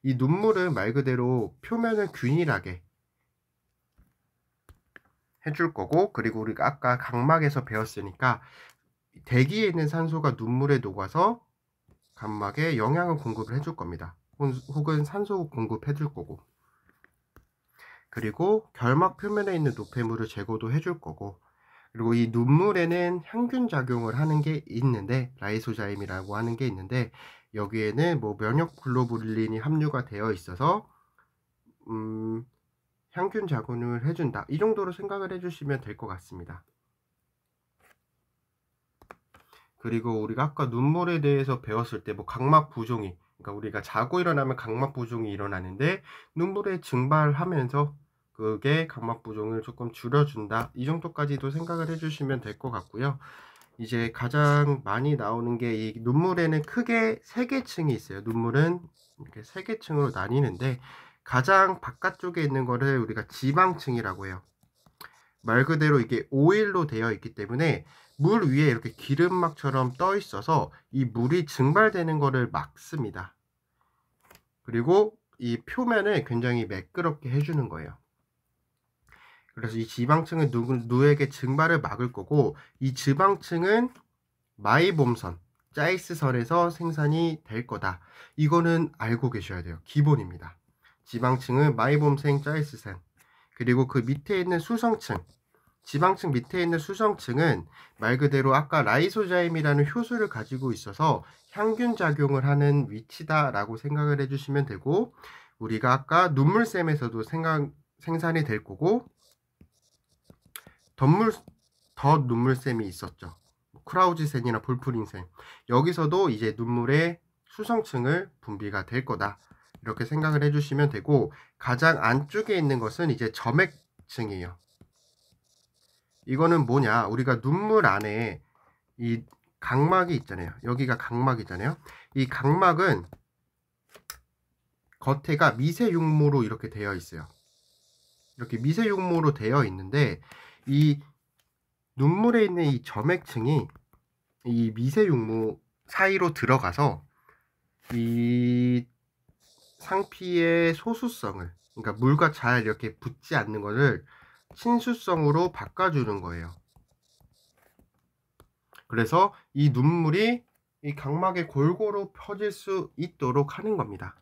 이 눈물은 말 그대로 표면을 균일하게 해줄 거고, 그리고 우리가 아까 각막에서 배웠으니까 대기에 있는 산소가 눈물에 녹아서 각막에 영양을 공급을 해줄 겁니다. 혹은 산소 공급해 줄 거고, 그리고 결막 표면에 있는 노폐물을 제거도 해줄 거고, 그리고 이 눈물에는 향균 작용을 하는 게 있는데, 라이소자임이라고 하는 게 있는데, 여기에는 뭐 면역 글로불린이 함유가 되어 있어서 향균 작용을 해준다, 이 정도로 생각을 해주시면 될 것 같습니다. 그리고 우리가 아까 눈물에 대해서 배웠을 때 뭐 각막 부종이, 그러니까 우리가 자고 일어나면 각막 부종이 일어나는데 눈물에 증발하면서 그게 각막 부종을 조금 줄여준다, 이 정도까지도 생각을 해주시면 될 것 같고요. 이제 가장 많이 나오는 게, 이 눈물에는 크게 3개 층이 있어요. 눈물은 이렇게 3개 층으로 나뉘는데, 가장 바깥쪽에 있는 거를 우리가 지방층이라고 해요. 말 그대로 이게 오일로 되어 있기 때문에 물 위에 이렇게 기름막처럼 떠 있어서 이 물이 증발되는 거를 막습니다. 그리고 이 표면을 굉장히 매끄럽게 해주는 거예요. 그래서 이 지방층은 누에게 증발을 막을 거고, 이 지방층은 마이봄선, 짜이스선에서 생산이 될 거다. 이거는 알고 계셔야 돼요. 기본입니다. 지방층은 마이봄생 짜이스선, 그리고 그 밑에 있는 수성층, 지방층 밑에 있는 수성층은 말 그대로 아까 라이소자임이라는 효소를 가지고 있어서 향균 작용을 하는 위치다라고 생각을 해주시면 되고, 우리가 아까 눈물샘에서도 생산이 될 거고, 덧 눈물샘이 있었죠. 크라우지센이나 볼프린센, 여기서도 이제 눈물의 수성층을 분비가 될 거다, 이렇게 생각을 해주시면 되고, 가장 안쪽에 있는 것은 이제 점액층이에요. 이거는 뭐냐, 우리가 눈물 안에 이 각막이 있잖아요. 여기가 각막이잖아요. 이 각막은 겉에가 미세육모로 이렇게 되어 있어요. 이렇게 미세육모로 되어 있는데, 이 눈물에 있는 이 점액층이 이 미세육모 사이로 들어가서 이 상피의 소수성을, 그러니까 물과 잘 이렇게 붙지 않는 것을 친수성으로 바꿔주는 거예요. 그래서 이 눈물이 이 각막에 골고루 퍼질 수 있도록 하는 겁니다.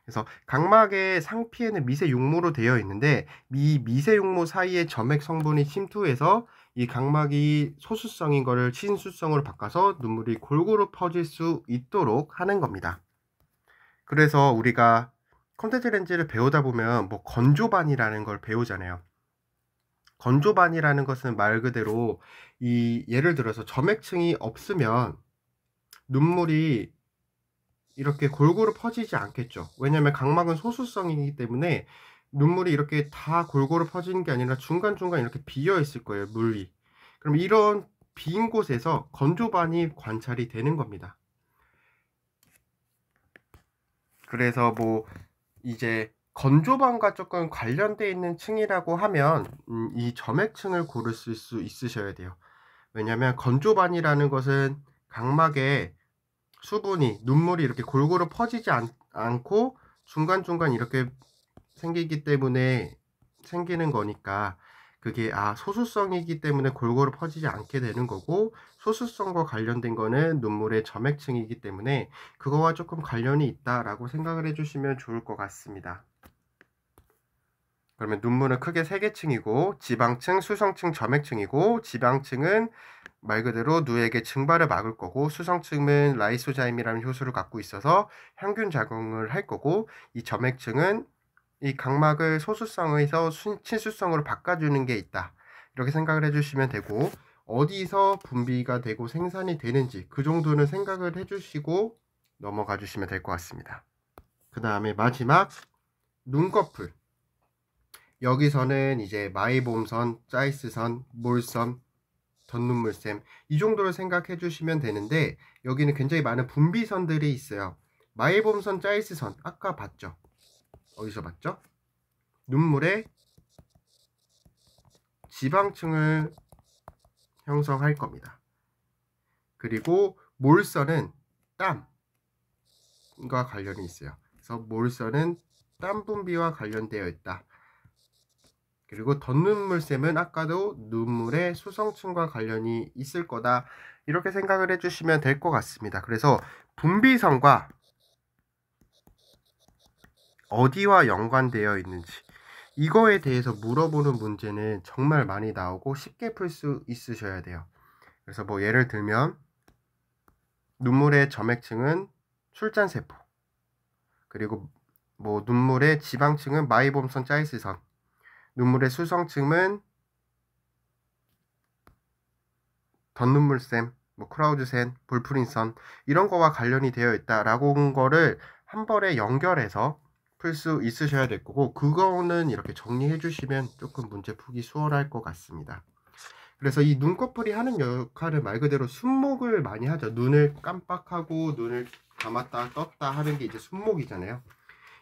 그래서 각막의 상피에는 미세육모로 되어 있는데, 이 미세육모 사이에 점액 성분이 침투해서 이 각막이 소수성인 거를 친수성으로 바꿔서 눈물이 골고루 퍼질 수 있도록 하는 겁니다. 그래서 우리가 콘택트 렌즈를 배우다 보면 뭐 건조반이라는 걸 배우잖아요. 건조반이라는 것은 말 그대로 이 예를 들어서 점액층이 없으면 눈물이 이렇게 골고루 퍼지지 않겠죠. 왜냐하면 각막은 소수성이기 때문에 눈물이 이렇게 다 골고루 퍼지는 게 아니라 중간중간 이렇게 비어 있을 거예요, 물이. 그럼 이런 빈 곳에서 건조반이 관찰이 되는 겁니다. 그래서 뭐 이제 건조반과 조금 관련되어 있는 층이라고 하면 이 점액층을 고르실 수 있으셔야 돼요. 왜냐하면 건조반이라는 것은 각막에 수분이, 눈물이 이렇게 골고루 퍼지지 않고 중간중간 이렇게 생기기 때문에 생기는 거니까, 그게 소수성이기 때문에 골고루 퍼지지 않게 되는 거고, 소수성과 관련된 거는 눈물의 점액층이기 때문에 그거와 조금 관련이 있다라고 생각을 해주시면 좋을 것 같습니다. 그러면 눈물은 크게 3개 층이고, 지방층, 수성층, 점액층이고, 지방층은 말 그대로 누에게 증발을 막을 거고, 수성층은 라이소자임이라는 효소를 갖고 있어서 향균 작용을 할 거고, 이 점액층은 이 각막을 소수성에서 친수성으로 바꿔주는 게 있다, 이렇게 생각을 해주시면 되고, 어디서 분비가 되고 생산이 되는지 그 정도는 생각을 해주시고 넘어가 주시면 될 것 같습니다. 그 다음에 마지막 눈꺼풀, 여기서는 이제 마이봄선, 짜이스선, 몰선, 덧눈물샘 이 정도로 생각해 주시면 되는데, 여기는 굉장히 많은 분비선들이 있어요. 마이봄선, 짜이스선 아까 봤죠? 어디서 봤죠? 눈물의 지방층을 형성할 겁니다. 그리고 몰선은 땀과 관련이 있어요. 그래서 몰선은 땀 분비와 관련되어 있다. 그리고 덧눈물샘은 아까도 눈물의 수성층과 관련이 있을 거다. 이렇게 생각을 해주시면 될 것 같습니다. 그래서 분비선과 어디와 연관되어 있는지 이거에 대해서 물어보는 문제는 정말 많이 나오고 쉽게 풀 수 있으셔야 돼요. 그래서 뭐 예를 들면 눈물의 점액층은 출잔세포, 그리고 뭐 눈물의 지방층은 마이봄선, 짜이스선, 눈물의 수성층은 덧눈물샘, 뭐 크라우즈센, 볼프린선 이런 거와 관련이 되어 있다라고 한 거를 한 번에 연결해서 풀 수 있으셔야 될 거고, 그거는 이렇게 정리해 주시면 조금 문제 풀기 수월할 것 같습니다. 그래서 이 눈꺼풀이 하는 역할을 말 그대로 숨목을 많이 하죠. 눈을 깜빡하고 눈을 감았다 떴다 하는 게 이제 숨목이잖아요.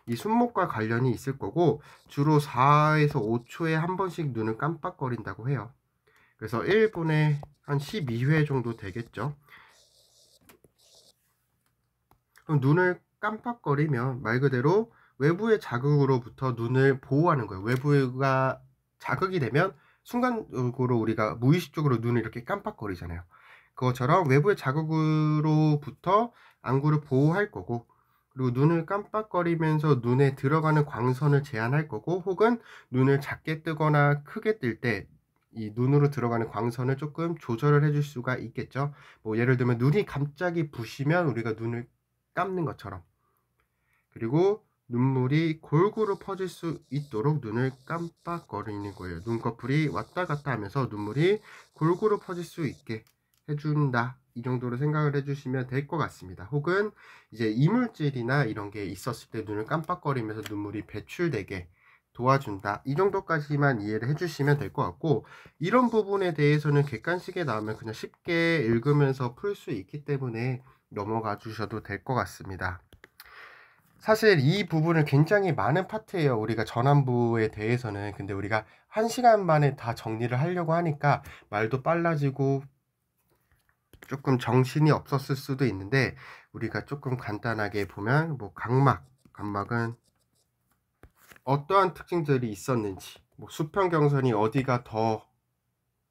이 숨목과 관련이 있을 거고, 주로 4에서 5초에 한 번씩 눈을 깜빡거린다고 해요. 그래서 1분에 한 12회 정도 되겠죠. 그럼 눈을 깜빡거리면 말 그대로 외부의 자극으로부터 눈을 보호하는 거예요. 외부가 자극이 되면 순간적으로 우리가 무의식적으로 눈을 이렇게 깜빡거리잖아요. 그것처럼 외부의 자극으로부터 안구를 보호할 거고, 그리고 눈을 깜빡거리면서 눈에 들어가는 광선을 제한할 거고, 혹은 눈을 작게 뜨거나 크게 뜰 때 이 눈으로 들어가는 광선을 조금 조절을 해줄 수가 있겠죠. 뭐 예를 들면 눈이 갑자기 부시면 우리가 눈을 감는 것처럼, 그리고 눈물이 골고루 퍼질 수 있도록 눈을 깜빡거리는 거예요. 눈꺼풀이 왔다 갔다 하면서 눈물이 골고루 퍼질 수 있게 해준다. 이 정도로 생각을 해주시면 될 것 같습니다. 혹은 이제 이물질이나 이런 게 있었을 때 눈을 깜빡거리면서 눈물이 배출되게 도와준다. 이 정도까지만 이해를 해주시면 될 것 같고, 이런 부분에 대해서는 객관식에 나오면 그냥 쉽게 읽으면서 풀 수 있기 때문에 넘어가 주셔도 될 것 같습니다. 사실 이 부분은 굉장히 많은 파트예요. 우리가 전환부에 대해서는. 근데 우리가 1시간 만에 다 정리를 하려고 하니까 말도 빨라지고 조금 정신이 없었을 수도 있는데, 우리가 조금 간단하게 보면 뭐 각막은 어떠한 특징들이 있었는지, 뭐 수평 경선이 어디가 더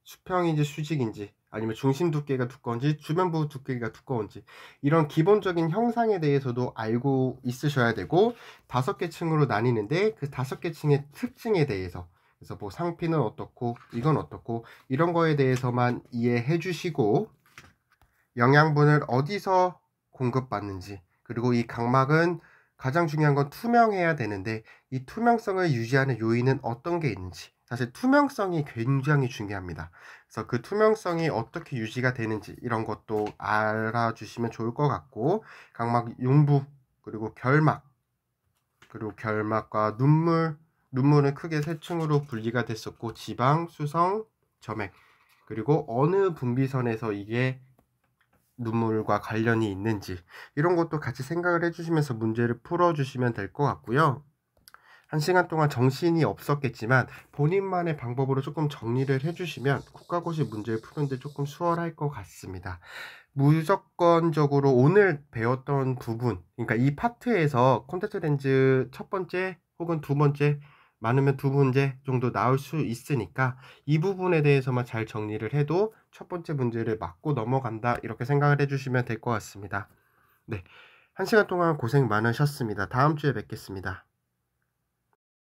수평인지 수직인지, 아니면 중심 두께가 두꺼운지 주변부 두께가 두꺼운지, 이런 기본적인 형상에 대해서도 알고 있으셔야 되고, 5개 층으로 나뉘는데 그 5개 층의 특징에 대해서, 그래서 뭐 상피는 어떻고 이건 어떻고 이런 거에 대해서만 이해해 주시고, 영양분을 어디서 공급받는지, 그리고 이 각막은 가장 중요한 건 투명해야 되는데 이 투명성을 유지하는 요인은 어떤 게 있는지, 사실 투명성이 굉장히 중요합니다. 그래서 그 투명성이 어떻게 유지가 되는지 이런 것도 알아주시면 좋을 것 같고, 각막 흉부, 그리고 결막, 그리고 결막과 눈물은 크게 세 층으로 분리가 됐었고, 지방, 수성, 점액, 그리고 어느 분비선에서 이게 눈물과 관련이 있는지 이런 것도 같이 생각을 해주시면서 문제를 풀어주시면 될 것 같고요. 1시간 동안 정신이 없었겠지만 본인만의 방법으로 조금 정리를 해주시면 국가고시 문제를 푸는데 조금 수월할 것 같습니다. 무조건적으로 오늘 배웠던 부분, 그러니까 이 파트에서 콘택트 렌즈 첫 번째 혹은 두 번째, 많으면 두 문제 정도 나올 수 있으니까 이 부분에 대해서만 잘 정리를 해도 첫 번째 문제를 맞고 넘어간다, 이렇게 생각을 해주시면 될 것 같습니다. 네, 1시간 동안 고생 많으셨습니다. 다음 주에 뵙겠습니다.